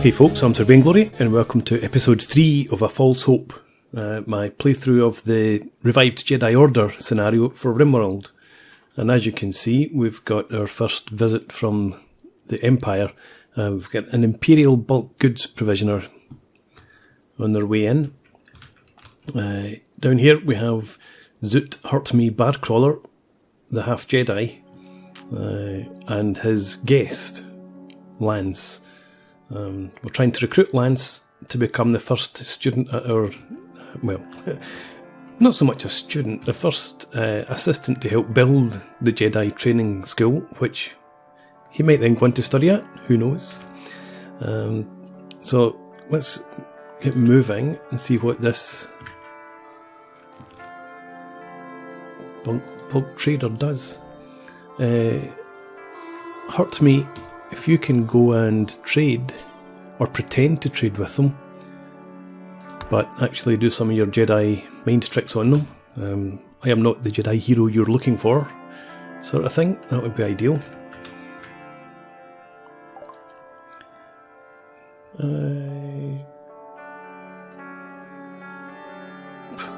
Hey folks, I'm Sir Vainglory and welcome to episode 3 of A False Hope, my playthrough of the revived Jedi Order scenario for Rimworld. And as you can see, we've got our first visit from the Empire. We've got an Imperial bulk goods provisioner on their way in. Down here we have Zoot Barcrawler, the half-jedi, and his guest, Lance. We're trying to recruit Lance to become the first student at our, well, not so much a student, the first assistant to help build the Jedi training school, which he might then go on to study at, who knows. So let's get moving and see what this bulk trader does. Hurt me if you can go and trade, or pretend to trade with them, but actually do some of your Jedi mind tricks on them. I am not the Jedi hero you're looking for, sort of thing. That would be ideal.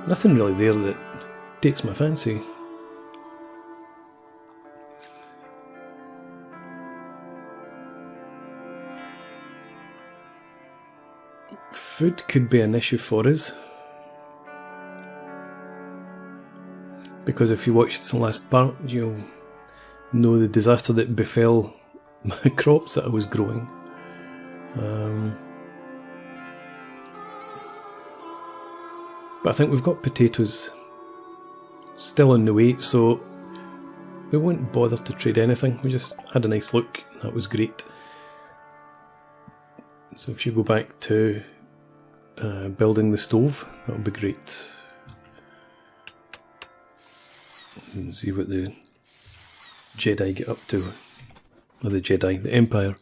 Nothing really there that takes my fancy. Food could be an issue for us, because if you watched the last part, you'll know the disaster that befell my crops that I was growing. But I think we've got potatoes still on the way, so we won't bother to trade anything. We just had a nice look, that was great. So if you go back to building the stove, that would be great. And see what the Jedi get up to. Or the Jedi, the Empire.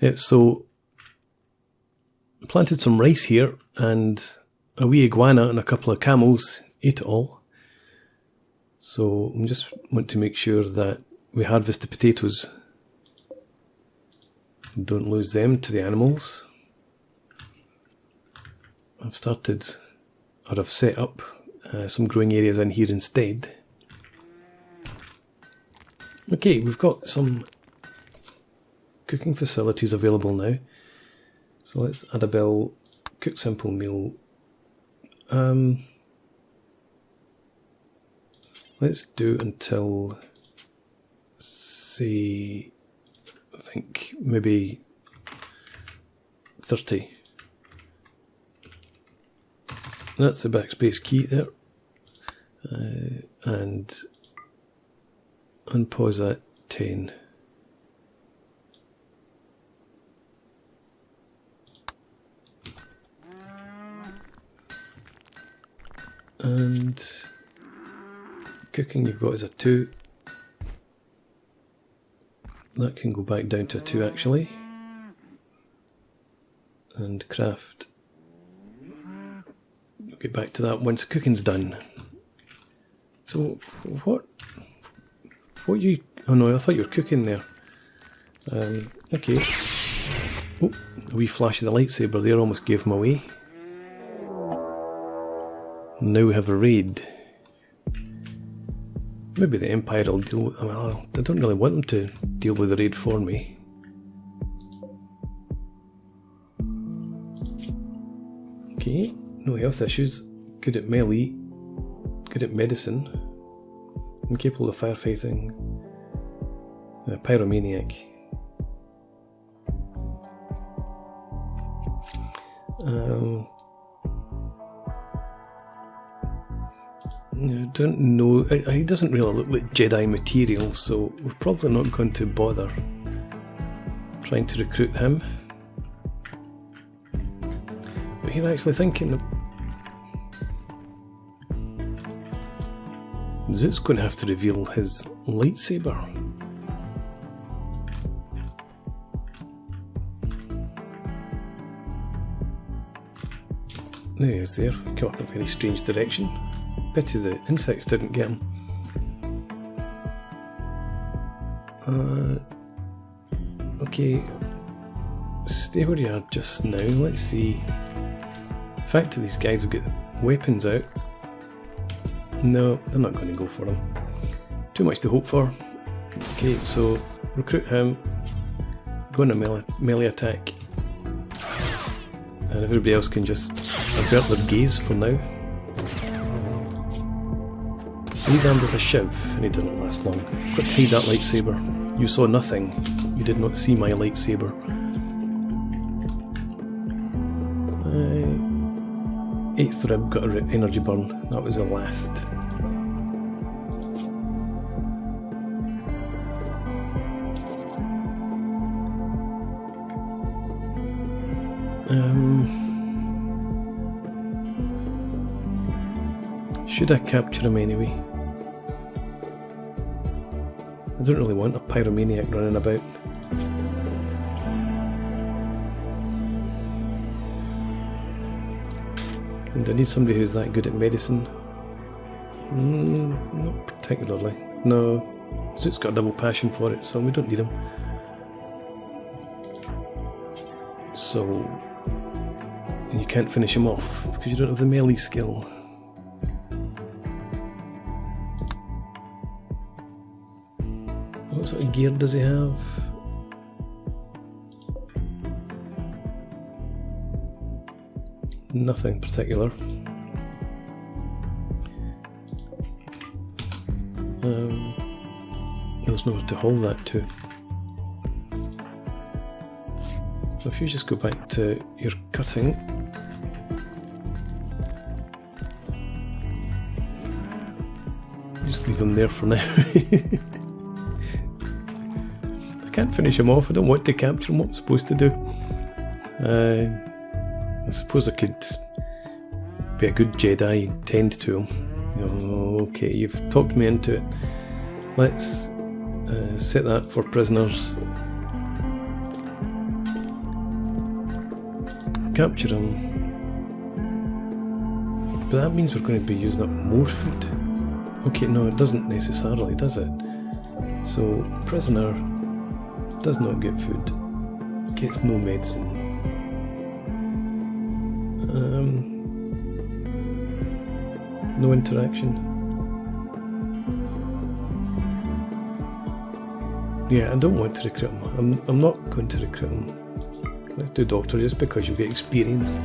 Yeah, so planted some rice here, and a wee iguana and a couple of camels ate it all. So I just want to make sure that we harvest the potatoes. Don't lose them to the animals. I've started, or I've set up some growing areas in here instead. Okay, we've got some cooking facilities available now. So let's add a bill, cook simple meal. Let's do until, say, I think maybe 30. That's the backspace key there. And unpause at 10. And cooking you've got as a 2. That can go back down to a 2 actually. And craft. We'll get back to that once the cooking's done. So what you, oh no, I thought you were cooking there. Okay. Oh, a wee flash of the lightsaber there almost gave him away. Now we have a raid. Maybe the Empire will deal with, well, I don't really want them to deal with the raid for me. Okay, no health issues, good at melee, good at medicine, incapable of firefighting, pyromaniac. I don't know, he doesn't really look like Jedi material, so we're probably not going to bother trying to recruit him. But you're actually thinking Zoot's going to have to reveal his lightsaber. There he is there, come up a very strange direction. Pity the insects didn't get him. Okay, stay where you are just now. Let's see. The fact that these guys will get weapons out. No, they're not going to go for them. Too much to hope for. Okay, so recruit him. Go on a melee attack. And everybody else can just avert their gaze for now. He's armed with a shiv, and he didn't last long. Quick, hide that lightsaber. You saw nothing. You did not see my lightsaber. 8th rib got an energy burn. That was the last. Should I capture him anyway? I don't really want a pyromaniac running about. And I need somebody who's that good at medicine. Not particularly. No, Zoot's got a double passion for it, so we don't need him. So, and you can't finish him off because you don't have the melee skill. What sort of gear does he have? Nothing particular. There's nowhere to hold that to. So if you just go back to your cutting. Just leave him there for now. I can't finish him off. I don't want to capture him. What I'm supposed to do? I suppose I could be a good Jedi and tend to him. Okay, you've talked me into it. Let's set that for prisoners. Capture him. But that means we're going to be using up more food. Okay, no, it doesn't necessarily, does it? So, prisoner does not get food. Gets no medicine. No interaction. Yeah, I don't want to recruit him. I'm not going to recruit him. Let's do doctor just because you'll get experience.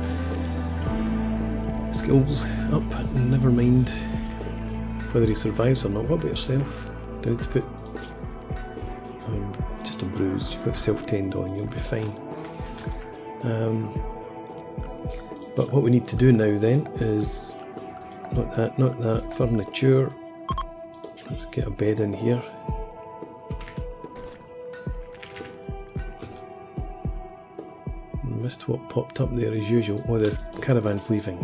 Skills up, never mind whether he survives or not. What about yourself? Do I need to put just a bruise? You've got self-tend on, you'll be fine. But what we need to do now then is not that, furniture. Let's get a bed in here. Missed what popped up there as usual. Oh, the caravan's leaving.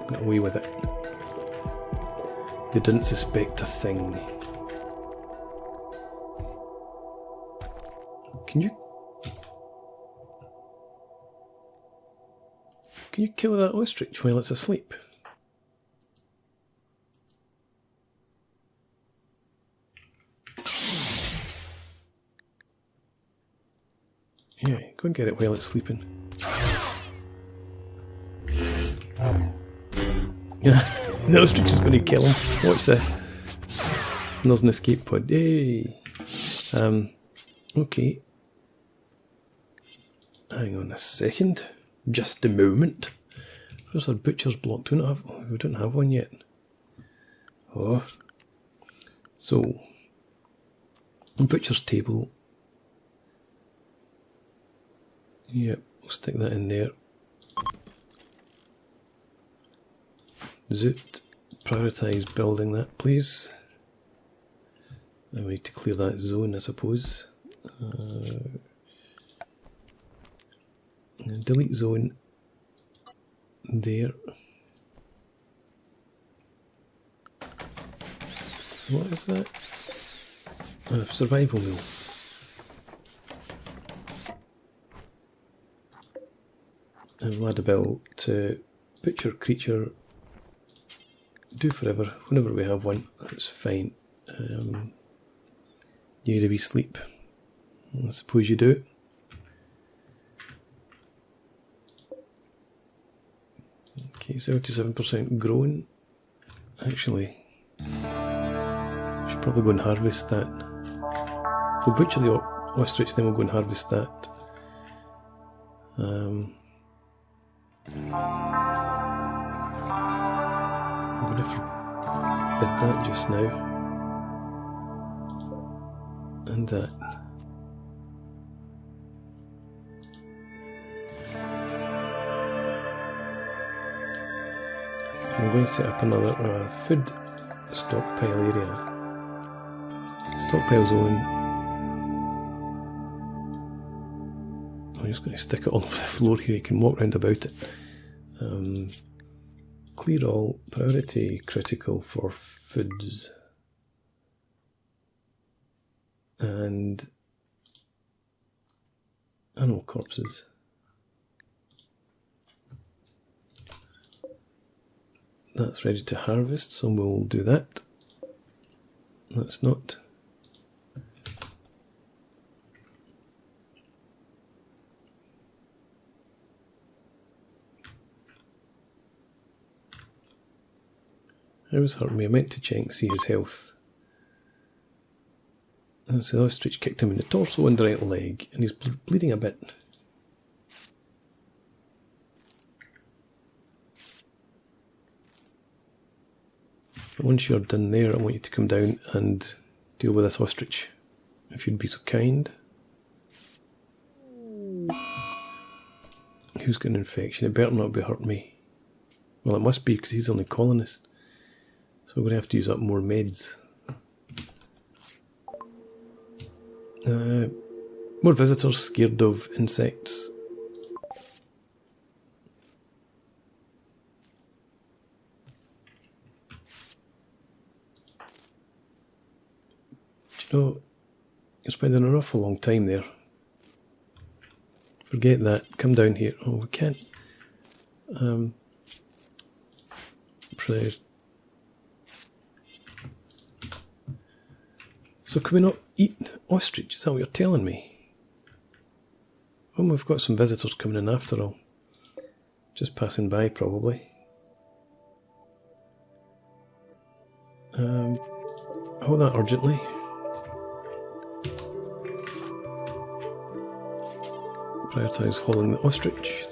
Got away with it. They didn't suspect a thing. Can you kill that ostrich while it's asleep? Yeah, go and get it while it's sleeping. Yeah, the ostrich is going to kill him. Watch this. And there's an escape pod. Yay! Okay. Hang on a second. Just a moment. Where's our butcher's block? We don't have one yet. Oh. So, butcher's table. Yep, we'll stick that in there. Zoot, prioritise building that, please. And we need to clear that zone, I suppose. Delete zone there. What is that? Survival meal. And we'll add a bill to butcher creature. Do forever, whenever we have one, that's fine. You need a wee sleep. I suppose you do. Okay, 77% grown. Actually, should probably go and harvest that. We'll butcher the ostrich, then we'll go and harvest that. I'm going to forbid that just now. And that. I'm going to set up another food stockpile area. Stockpile zone. I'm just going to stick it all over the floor here, you can walk round about it. Clear all, priority critical for foods. And animal corpses. That's ready to harvest, so we'll do that. That's not. How was hurting me? I meant to check and see his health. So the ostrich kicked him in the torso and the right leg, and he's bleeding a bit. Once you're done there, I want you to come down and deal with this ostrich, if you'd be so kind. Who's got an infection? It better not be hurting me. Well, it must be, because he's only colonist. So we're going to have to use up more meds. More visitors scared of insects. Do you know, you're spending an awful long time there. Forget that. Come down here. Oh, we can't. So can we not eat ostrich? Is that what you're telling me? Well, we've got some visitors coming in after all. Just passing by, probably. Hold that urgently. Prioritise hauling the ostrich.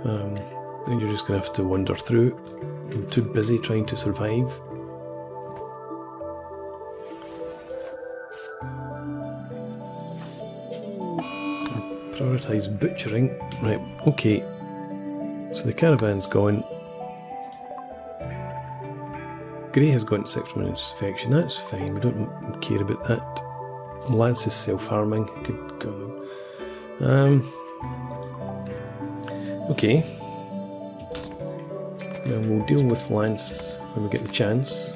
Then you're just going to have to wander through. I'm too busy trying to survive. Prioritise butchering. Right, okay. So the caravan's gone. Grey has got 6-1 infection. That's fine. We don't care about that. Lance is self-harming. Good God. Okay. Then we'll deal with Lance when we get the chance.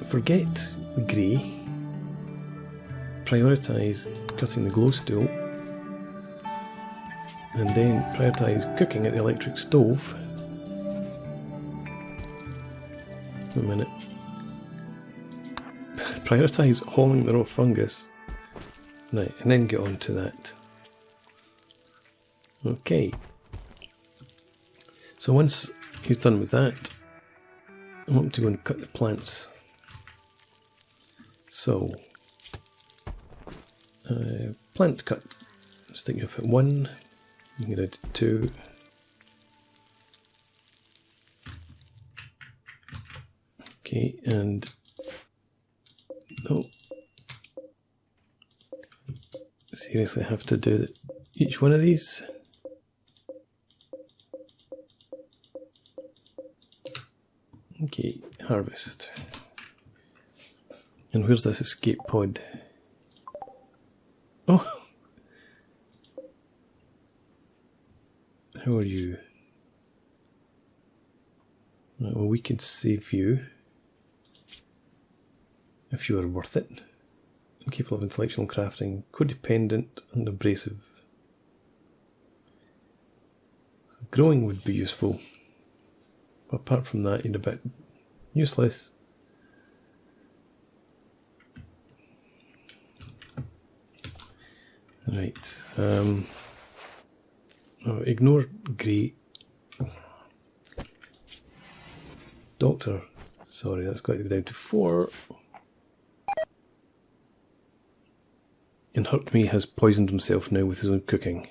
Forget the Grey. Prioritise cutting the glow stool. And then prioritise cooking at the electric stove. A minute. Prioritise hauling the raw fungus. Right, and then get on to that. Okay. So once he's done with that, I want him to go and cut the plants. So, plant cut. Stick you up at 1. You can get it to 2. Okay, and no. Seriously, I have to do each one of these. Okay, harvest. And where's this escape pod? Oh! How are you? Right, well, we could save you if you are worth it. Capable of intellectual crafting, codependent and abrasive. So growing would be useful. But apart from that, you're a bit useless. Right, Right. Ignore grey. Doctor. Sorry, that's got to go down to 4. And Hurt Me has poisoned himself now with his own cooking.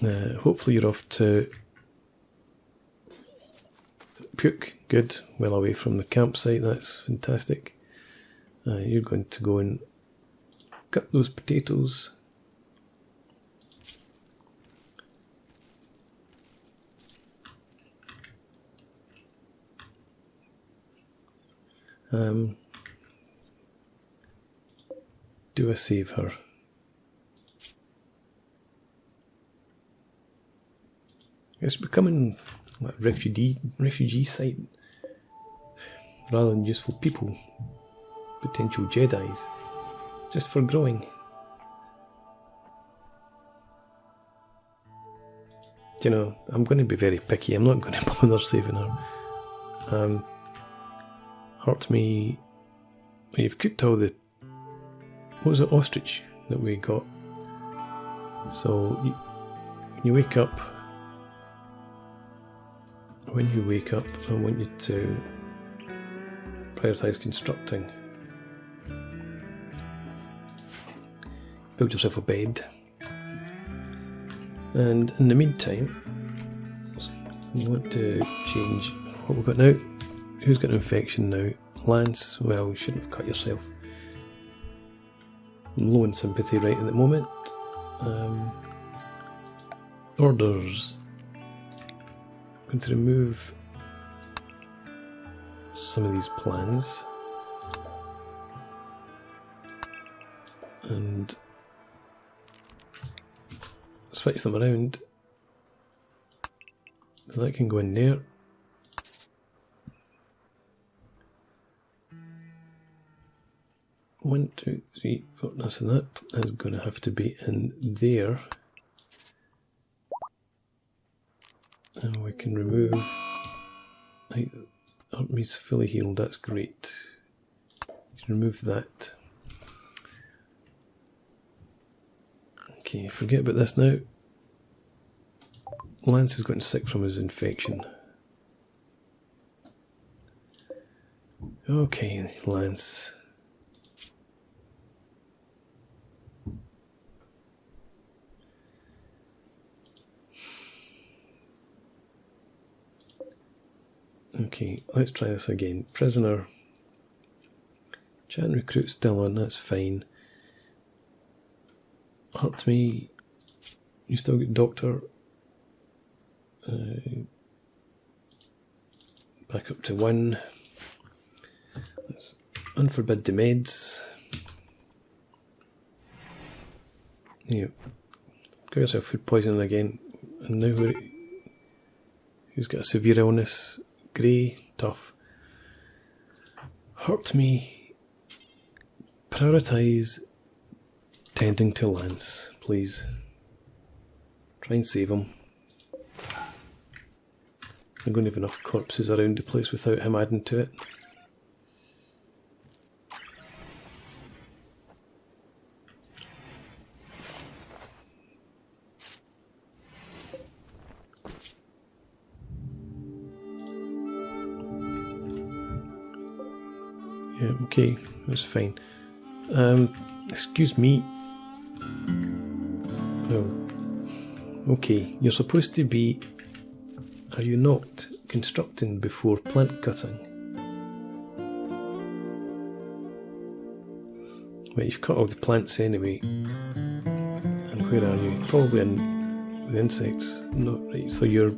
Hopefully you're off to puke. Good. Well away from the campsite. That's fantastic. You're going to go and cut those potatoes. Do I save her? It's becoming like a refugee site rather than useful people, potential Jedis, just for growing. You know, I'm going to be very picky. I'm not going to bother saving her. Hurt Me. You've cooked all the. What was it, ostrich that we got? So when you wake up, I want you to prioritise constructing. Build yourself a bed. And in the meantime, you want to change what we've got now. Who's got an infection now? Lance, well, you shouldn't have cut yourself. I'm low in sympathy right at the moment. Orders. I'm going to remove some of these plans. And switch them around. So that can go in there. One, two, three, four, so that is going to have to be in there. And we can remove. Hurt Me's fully healed, that's great. You can remove that. Okay, forget about this now. Lance is getting sick from his infection. Okay, Lance. Okay, let's try this again. Prisoner. Chat and recruit still on, that's fine. Hurt Me. You still get doctor. Back up to 1. Let's unforbid the meds. Yeah. Give yourself food poisoning again. And now who's got a severe illness? Grey, tough. Hurt Me. Prioritise tending to Lance, please. Try and save him. I'm going to have enough corpses around the place without him adding to it. Yeah, okay, that's fine. Excuse me. Oh, okay, you're supposed to be. Are you not constructing before plant cutting? Well, you've cut all the plants anyway. And where are you? Probably in with insects. No, right. So you're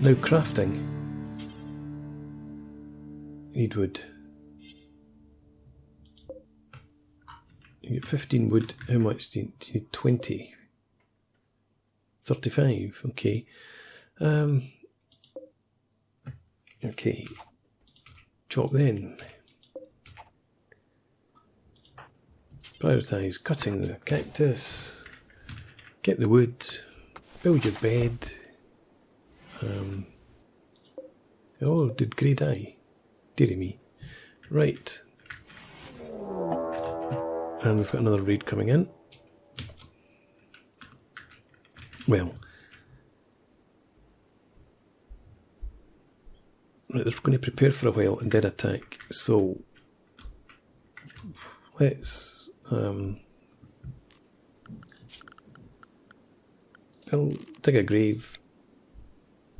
now crafting. Need wood. You get 15 wood. How much do you need? 20. 35. Okay. Okay. Chop then. Prioritise cutting the cactus. Get the wood. Build your bed. Oh, did Grey die? Dearie me. Right. And we've got another raid coming in. Well, right, they're going to prepare for a while and then attack. So let's I'll dig a grave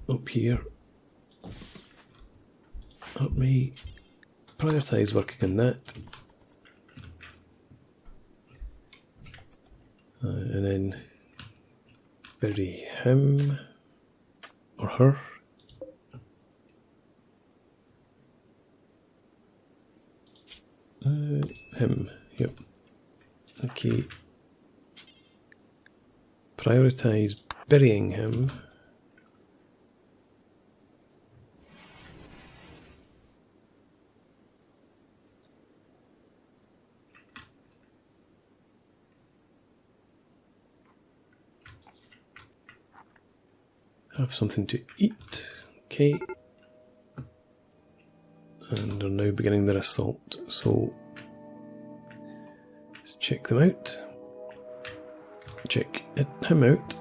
up here. Let me prioritise working on that. And then bury him or her. Him, yep. Okay. Prioritise burying him. Have something to eat. Okay. And they're now beginning their assault. So let's check them out. Check him out.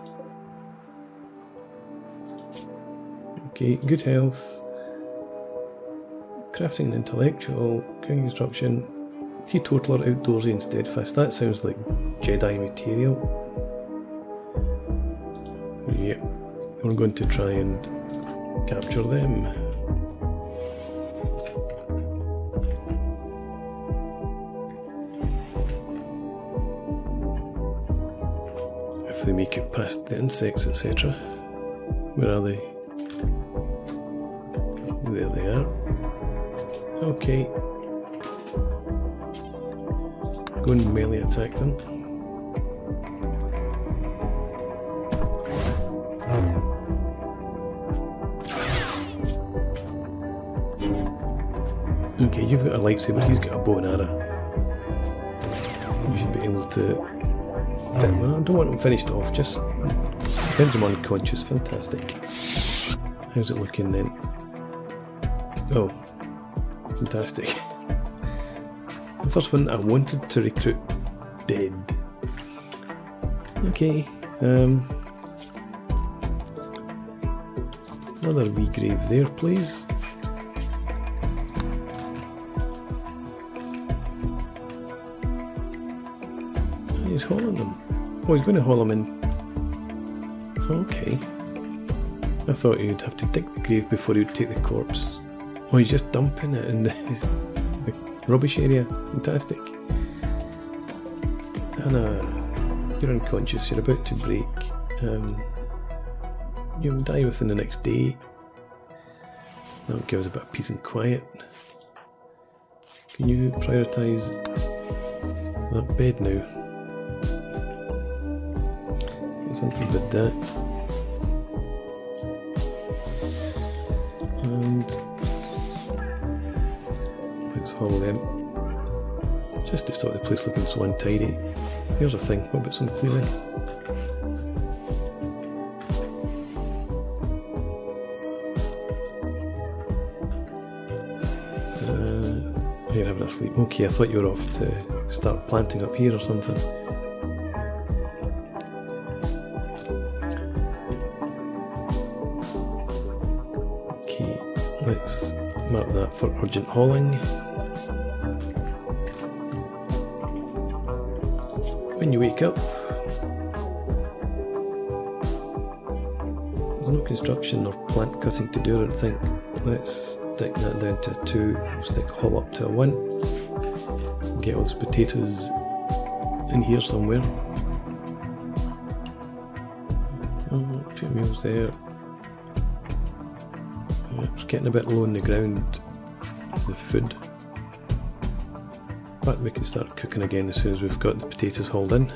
Okay, good health. Crafting and intellectual. Cooking instruction. Teetotaler, outdoorsy and steadfast. That sounds like Jedi material. Yep. We're going to try and capture them. If they make it past the insects, etc. Where are they? There they are. Okay. Go and melee attack them. Okay, you've got a lightsaber, he's got a bow and arrow. You should be able to... Well, I don't want him finished off, just... Depends him unconscious, fantastic. How's it looking then? Oh, fantastic. The first one I wanted to recruit, dead. Okay, another wee grave there, please. He's hauling them. Oh, he's going to haul them in. Okay. I thought you'd have to dig the grave before you'd take the corpse. Oh, he's just dumping it in the rubbish area. Fantastic. Anna, you're unconscious. You're about to break. You'll die within the next day. That'll give us a bit of peace and quiet. Can you prioritise that bed now? Forbid that. And let's haul them. Just to stop the place looking so untidy. Here's a thing, what about some cleaning? You're having a sleep. Okay, I thought you were off to start planting up here or something. Let's mark that for urgent hauling. When you wake up, there's no construction or plant cutting to do, I don't think. Let's stick that down to a 2, we'll stick haul up to a 1. Get all those potatoes in here somewhere. Oh, 2 meals there. It's getting a bit low on the ground, the food. But we can start cooking again as soon as we've got the potatoes hauled in.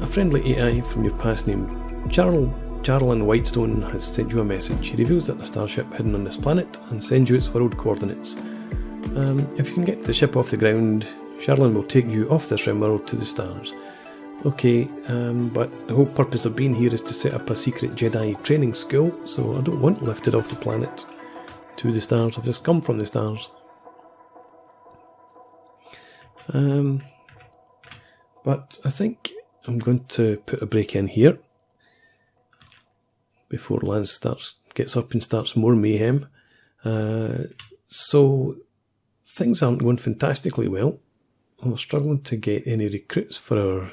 A friendly AI from your past name, Charlin Whitestone, has sent you a message. He reveals that a starship hidden on this planet and sends you its world coordinates. If you can get the ship off the ground, Charlin will take you off this Rimworld to the stars. Okay, but the whole purpose of being here is to set up a secret Jedi training school, so I don't want lifted off the planet. to the stars. I've just come from the stars. But I think I'm going to put a break in here before Lance gets up and starts more mayhem. So things aren't going fantastically well. We're struggling to get any recruits for our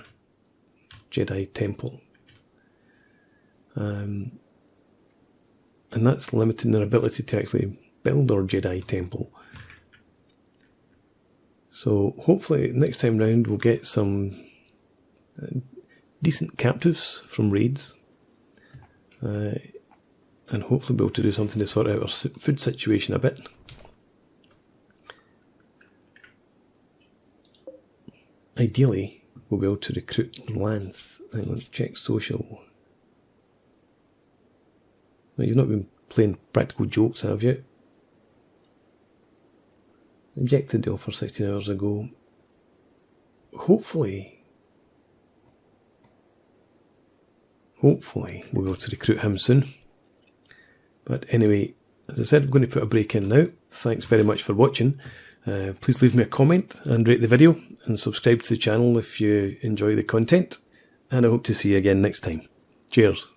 Jedi temple. And that's limiting their ability to actually build our Jedi temple. So hopefully next time round we'll get some decent captives from raids. And hopefully be able to do something to sort out our food situation a bit. Ideally, we'll be able to recruit Lance. Let's check social. Well, you've not been playing practical jokes, have you? Rejected the offer 16 hours ago. Hopefully we'll be able to recruit him soon. But anyway, as I said, I'm going to put a break in now. Thanks very much for watching. Please leave me a comment and rate the video and subscribe to the channel if you enjoy the content. And I hope to see you again next time. Cheers.